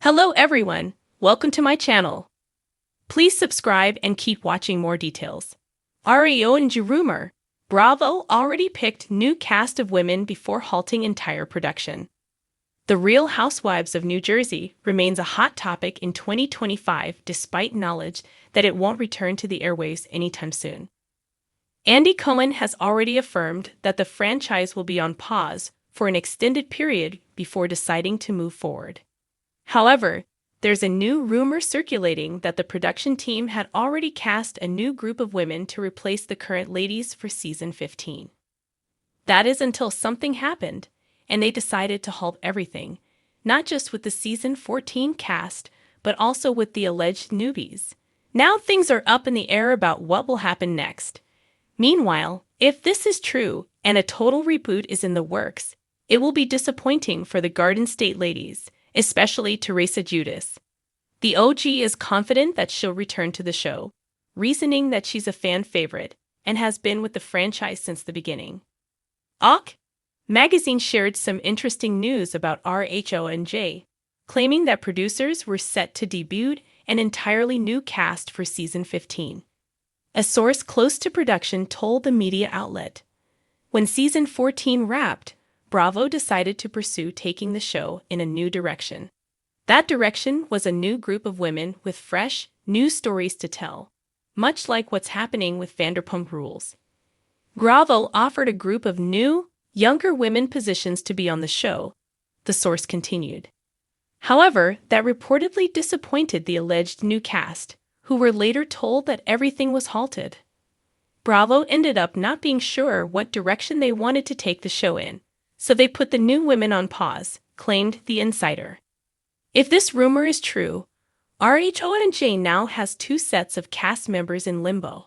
Hello everyone, welcome to my channel. Please subscribe and keep watching more details. REO and rumor, Bravo already picked new cast of women before halting entire production. The Real Housewives of New Jersey remains a hot topic in 2025 despite knowledge that it won't return to the airwaves anytime soon. Andy Cohen has already affirmed that the franchise will be on pause for an extended period before deciding to move forward. However, there's a new rumor circulating that the production team had already cast a new group of women to replace the current ladies for season 15. That is until something happened, and they decided to halt everything, not just with the season 14 cast, but also with the alleged newbies. Now things are up in the air about what will happen next. Meanwhile, if this is true and a total reboot is in the works, it will be disappointing for the Garden State ladies, especially Teresa Giudice. The OG is confident that she'll return to the show, reasoning that she's a fan favorite and has been with the franchise since the beginning. Halt magazine shared some interesting news about RHONJ, claiming that producers were set to debut an entirely new cast for season 15. A source close to production told the media outlet, when season 14 wrapped, Bravo decided to pursue taking the show in a new direction. That direction was a new group of women with fresh, new stories to tell, much like what's happening with Vanderpump Rules. Bravo offered a group of new, younger women positions to be on the show, the source continued. However, that reportedly disappointed the alleged new cast, who were later told that everything was halted. Bravo ended up not being sure what direction they wanted to take the show in, so they put the new women on pause, claimed the insider. If this rumor is true, RHONJ now has two sets of cast members in limbo,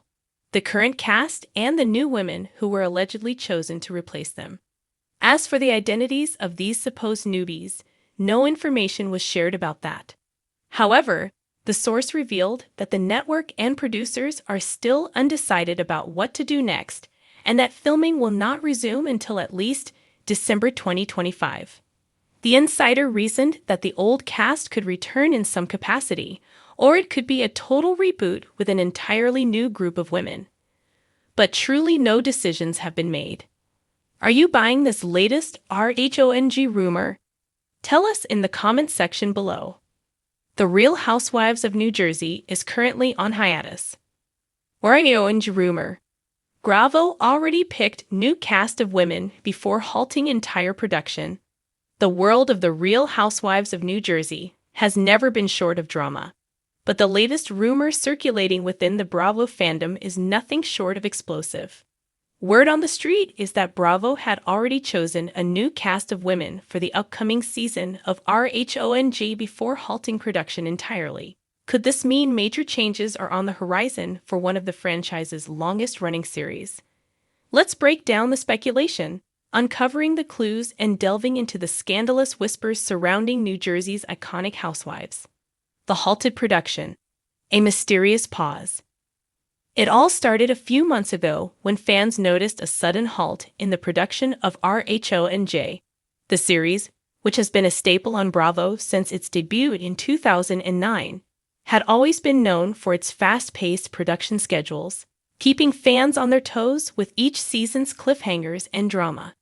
the current cast and the new women who were allegedly chosen to replace them. As for the identities of these supposed newbies, no information was shared about that. However, the source revealed that the network and producers are still undecided about what to do next, and that filming will not resume until at least December 2025. The insider reasoned that the old cast could return in some capacity, or it could be a total reboot with an entirely new group of women. But truly no decisions have been made. Are you buying this latest RHONJ rumor? Tell us in the comments section below. The Real Housewives of New Jersey is currently on hiatus. RHONJ rumor. Bravo already picked new cast of women before halting entire production. The world of the Real Housewives of New Jersey has never been short of drama, but the latest rumor circulating within the Bravo fandom is nothing short of explosive. Word on the street is that Bravo had already chosen a new cast of women for the upcoming season of RHONJ before halting production entirely. Could this mean major changes are on the horizon for one of the franchise's longest-running series? Let's break down the speculation, uncovering the clues and delving into the scandalous whispers surrounding New Jersey's iconic housewives. The halted production. A mysterious pause. It all started a few months ago when fans noticed a sudden halt in the production of RHONJ. The series, which has been a staple on Bravo since its debut in 2009, had always been known for its fast-paced production schedules, keeping fans on their toes with each season's cliffhangers and drama.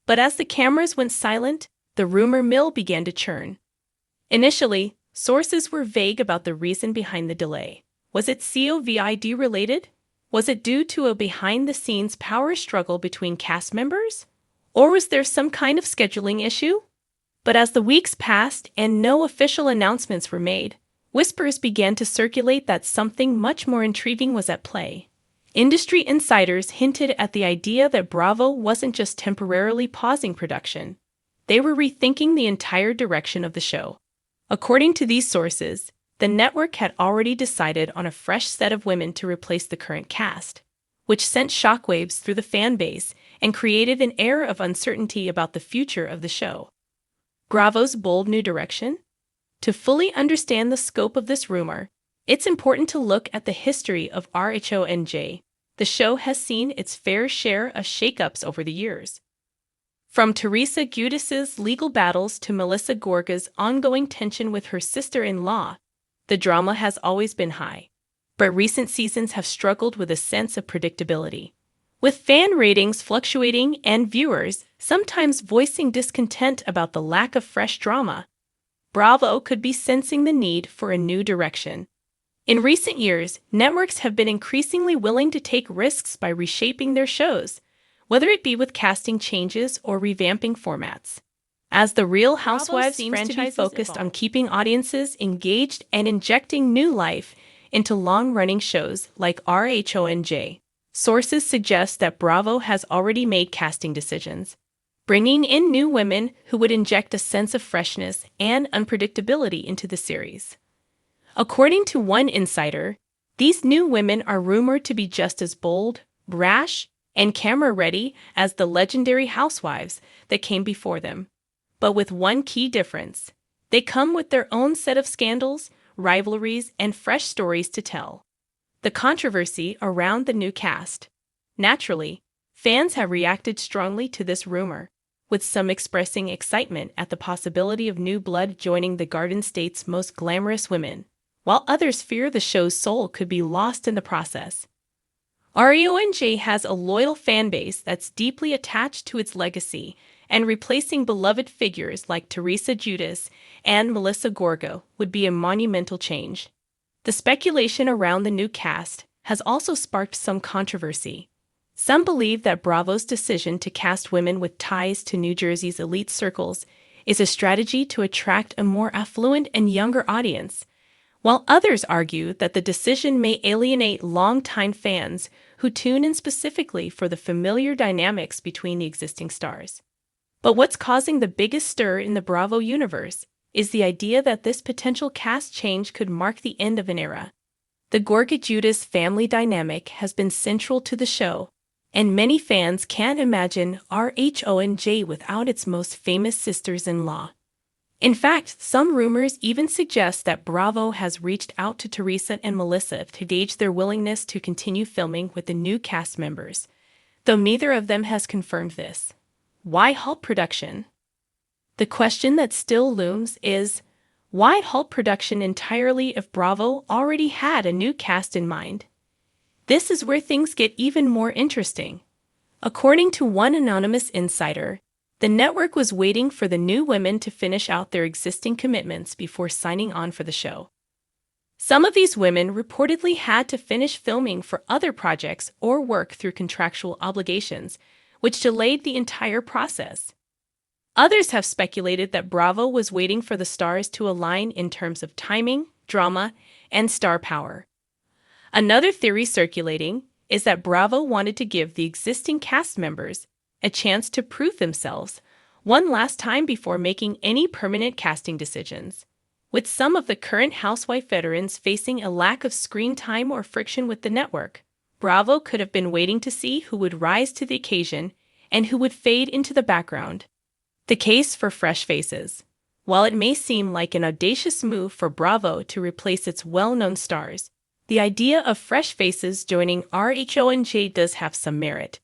But as the cameras went silent, the rumor mill began to churn. Initially, sources were vague about the reason behind the delay. Was it COVID related? Was it due to a behind-the-scenes power struggle between cast members? Or was there some kind of scheduling issue? But as the weeks passed and no official announcements were made, whispers began to circulate that something much more intriguing was at play. Industry insiders hinted at the idea that Bravo wasn't just temporarily pausing production. They were rethinking the entire direction of the show. According to these sources, the network had already decided on a fresh set of women to replace the current cast, which sent shockwaves through the fan base and created an air of uncertainty about the future of the show. Bravo's bold new direction? To fully understand the scope of this rumor, it's important to look at the history of RHONJ. The show has seen its fair share of shakeups over the years. From Teresa Giudice's legal battles to Melissa Gorga's ongoing tension with her sister-in-law, the drama has always been high. But recent seasons have struggled with a sense of predictability, with fan ratings fluctuating and viewers sometimes voicing discontent about the lack of fresh drama. Bravo could be sensing the need for a new direction. In recent years, networks have been increasingly willing to take risks by reshaping their shows, whether it be with casting changes or revamping formats. As the Real Housewives seems to be focused on keeping audiences engaged and injecting new life into long-running shows like RHONJ, sources suggest that Bravo has already made casting decisions, bringing in new women who would inject a sense of freshness and unpredictability into the series. According to one insider, these new women are rumored to be just as bold, brash, and camera-ready as the legendary housewives that came before them. But with one key difference: they come with their own set of scandals, rivalries, and fresh stories to tell. The controversy around the new cast. Naturally, fans have reacted strongly to this rumor, with some expressing excitement at the possibility of new blood joining the Garden State's most glamorous women, while others fear the show's soul could be lost in the process. REONJ has a loyal fan base that's deeply attached to its legacy, and replacing beloved figures like Teresa Giudice and Melissa Gorga would be a monumental change. The speculation around the new cast has also sparked some controversy. Some believe that Bravo's decision to cast women with ties to New Jersey's elite circles is a strategy to attract a more affluent and younger audience, while others argue that the decision may alienate longtime fans who tune in specifically for the familiar dynamics between the existing stars. But what's causing the biggest stir in the Bravo universe is the idea that this potential cast change could mark the end of an era. The Gorga-Giudice family dynamic has been central to the show, and many fans can't imagine RHONJ without its most famous sisters-in-law. In fact, some rumors even suggest that Bravo has reached out to Teresa and Melissa to gauge their willingness to continue filming with the new cast members, though neither of them has confirmed this. Why Halt production? The question that still looms is, why halt production entirely if Bravo already had a new cast in mind? This is where things get even more interesting. According to one anonymous insider, the network was waiting for the new women to finish out their existing commitments before signing on for the show. Some of these women reportedly had to finish filming for other projects or work through contractual obligations, which delayed the entire process. Others have speculated that Bravo was waiting for the stars to align in terms of timing, drama, and star power. Another theory circulating is that Bravo wanted to give the existing cast members a chance to prove themselves one last time before making any permanent casting decisions. With some of the current housewife veterans facing a lack of screen time or friction with the network, Bravo could have been waiting to see who would rise to the occasion and who would fade into the background. The case for fresh faces. While it may seem like an audacious move for Bravo to replace its well-known stars, the idea of fresh faces joining RHONJ does have some merit.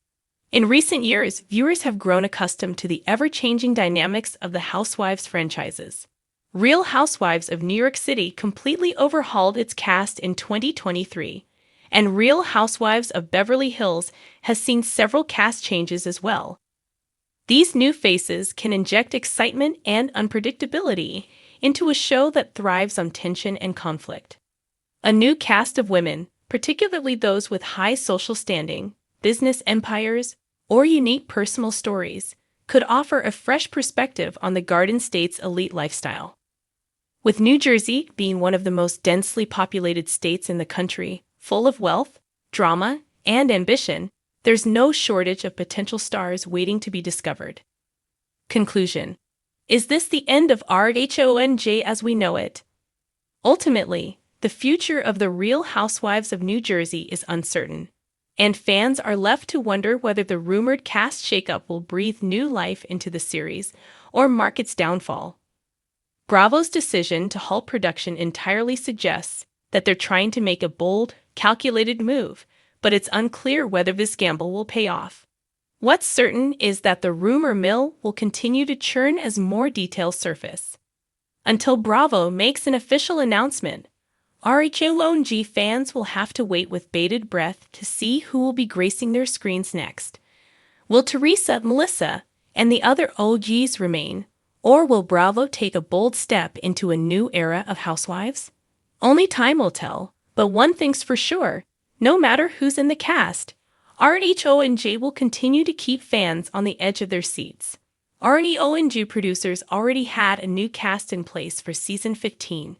In recent years, viewers have grown accustomed to the ever-changing dynamics of the Housewives franchises. Real Housewives of New York City completely overhauled its cast in 2023, and Real Housewives of Beverly Hills has seen several cast changes as well. These new faces can inject excitement and unpredictability into a show that thrives on tension and conflict. A new cast of women, particularly those with high social standing, business empires, or unique personal stories, could offer a fresh perspective on the Garden State's elite lifestyle. With New Jersey being one of the most densely populated states in the country, full of wealth, drama, and ambition, there's no shortage of potential stars waiting to be discovered. Conclusion. Is this the end of RHONJ as we know it? Ultimately, the future of the Real Housewives of New Jersey is uncertain, and fans are left to wonder whether the rumored cast shakeup will breathe new life into the series or mark its downfall. Bravo's decision to halt production entirely suggests that they're trying to make a bold, calculated move, but it's unclear whether this gamble will pay off. What's certain is that the rumor mill will continue to churn as more details surface. Until Bravo makes an official announcement, RHONG fans will have to wait with bated breath to see who will be gracing their screens next. Will Teresa, Melissa, and the other OGs remain, or will Bravo take a bold step into a new era of Housewives? Only time will tell, but one thing's for sure, no matter who's in the cast, RHONG will continue to keep fans on the edge of their seats. RHONG producers already had a new cast in place for season 15.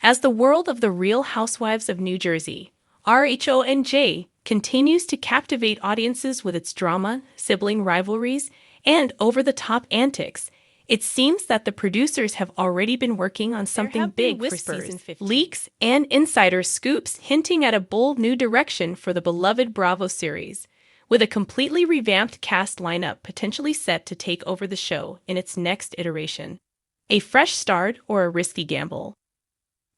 As the world of the Real Housewives of New Jersey, RHONG continues to captivate audiences with its drama, sibling rivalries, and over-the-top antics. It seems that the producers have already been working on something big for season 15. Leaks and insider scoops hinting at a bold new direction for the beloved Bravo series, with a completely revamped cast lineup potentially set to take over the show in its next iteration. A fresh start or a risky gamble?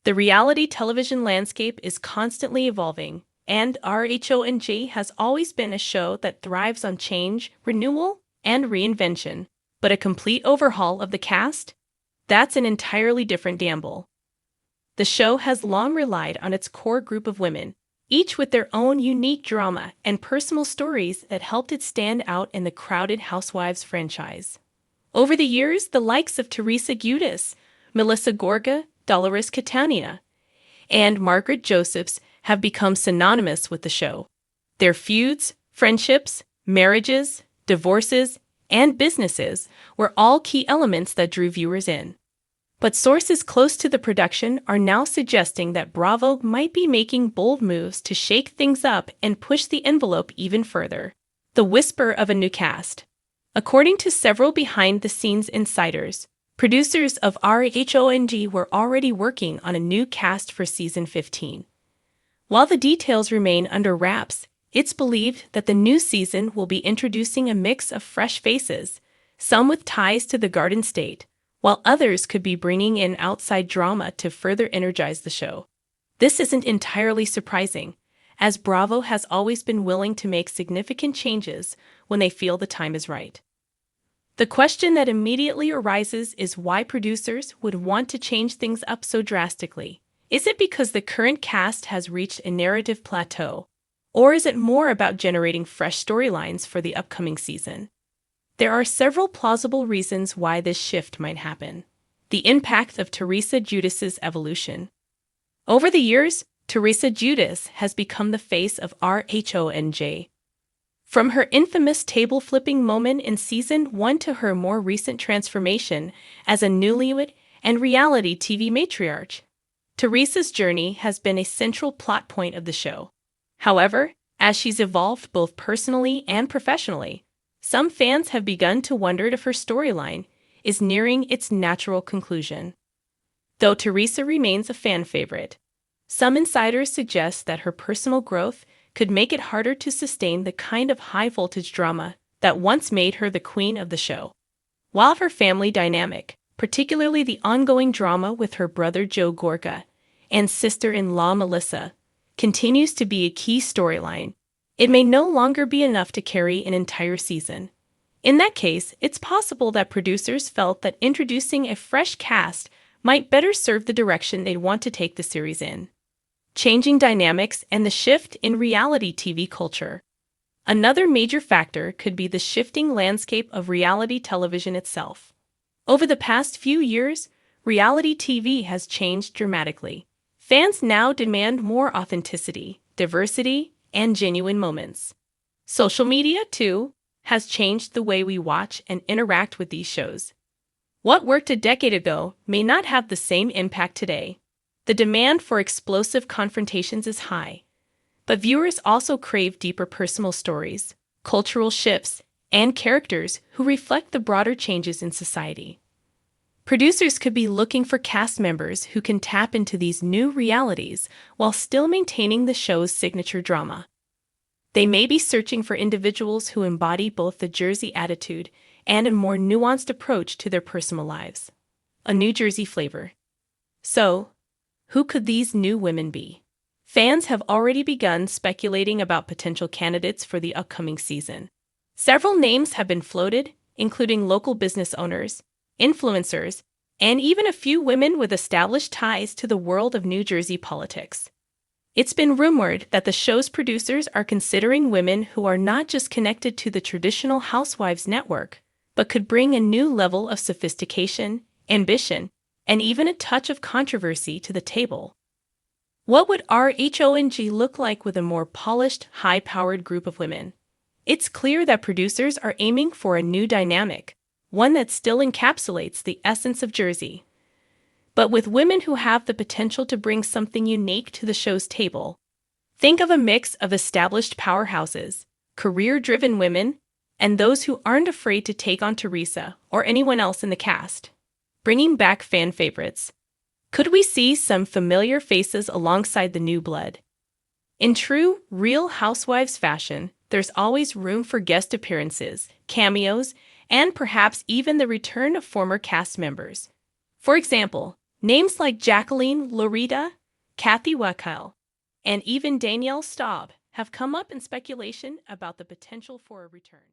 The reality television landscape is constantly evolving, and RHONG has always been a show that thrives on change, renewal, and reinvention. But a complete overhaul of the cast? That's an entirely different gamble. The show has long relied on its core group of women, each with their own unique drama and personal stories that helped it stand out in the crowded Housewives franchise. Over the years, the likes of Teresa Giudice, Melissa Gorga, Dolores Catania, and Margaret Josephs have become synonymous with the show. Their feuds, friendships, marriages, divorces, and businesses were all key elements that drew viewers in. But sources close to the production are now suggesting that Bravo might be making bold moves to shake things up and push the envelope even further. The whisper of a new cast. According to several behind-the-scenes insiders, producers of RHONG were already working on a new cast for season 15. While the details remain under wraps, it's believed that the new season will be introducing a mix of fresh faces, some with ties to the Garden State, while others could be bringing in outside drama to further energize the show. This isn't entirely surprising, as Bravo has always been willing to make significant changes when they feel the time is right. The question that immediately arises is why producers would want to change things up so drastically. Is it because the current cast has reached a narrative plateau? Or is it more about generating fresh storylines for the upcoming season? There are several plausible reasons why this shift might happen. The impact of Teresa Giudice's evolution. Over the years, Teresa Giudice has become the face of RHONG. From her infamous table-flipping moment in season 1 to her more recent transformation as a newlywed and reality TV matriarch, Teresa's journey has been a central plot point of the show. However, as she's evolved both personally and professionally, some fans have begun to wonder if her storyline is nearing its natural conclusion. Though Teresa remains a fan favorite, some insiders suggest that her personal growth could make it harder to sustain the kind of high-voltage drama that once made her the queen of the show. While her family dynamic, particularly the ongoing drama with her brother Joe Gorga and sister-in-law Melissa, continues to be a key storyline, it may no longer be enough to carry an entire season. In that case, it's possible that producers felt that introducing a fresh cast might better serve the direction they'd want to take the series in. Changing dynamics and the shift in reality TV culture. Another major factor could be the shifting landscape of reality television itself. Over the past few years, reality TV has changed dramatically. Fans now demand more authenticity, diversity, and genuine moments. Social media, too, has changed the way we watch and interact with these shows. What worked a decade ago may not have the same impact today. The demand for explosive confrontations is high, but viewers also crave deeper personal stories, cultural shifts, and characters who reflect the broader changes in society. Producers could be looking for cast members who can tap into these new realities while still maintaining the show's signature drama. They may be searching for individuals who embody both the Jersey attitude and a more nuanced approach to their personal lives. A New Jersey flavor. So, who could these new women be? Fans have already begun speculating about potential candidates for the upcoming season. Several names have been floated, including local business owners, influencers, and even a few women with established ties to the world of New Jersey politics. It's been rumored that the show's producers are considering women who are not just connected to the traditional Housewives network, but could bring a new level of sophistication, ambition, and even a touch of controversy to the table. What would our HONG look like with a more polished, high-powered group of women? It's clear that producers are aiming for a new dynamic, one that still encapsulates the essence of Jersey, but with women who have the potential to bring something unique to the show's table. Think of a mix of established powerhouses, career-driven women, and those who aren't afraid to take on Teresa or anyone else in the cast, bringing back fan favorites. Could we see some familiar faces alongside the new blood? In true, real Housewives fashion, there's always room for guest appearances, cameos, and perhaps even the return of former cast members. For example, names like Jacqueline Loretta, Kathy Wakile, and even Danielle Staub have come up in speculation about the potential for a return.